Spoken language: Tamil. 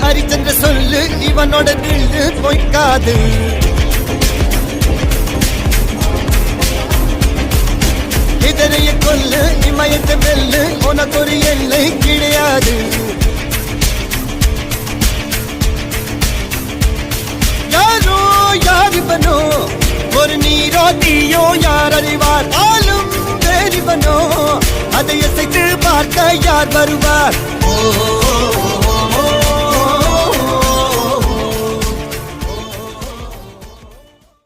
ஹரிச்சந்திர சொல்லு இவனோட தில்லு பொய்க்காது. இதனைய கொல்லு இமயத்தை வெல்லு உனக்கு ஒரு எல்லை கிடையாது. யாரோ யாரிவனோ ஒரு நீரோ தீயோ யார் அறிவார். ஆளும் வேறிவனோ அதை இசைத்து பார்க்க யார் வருவார். ஓ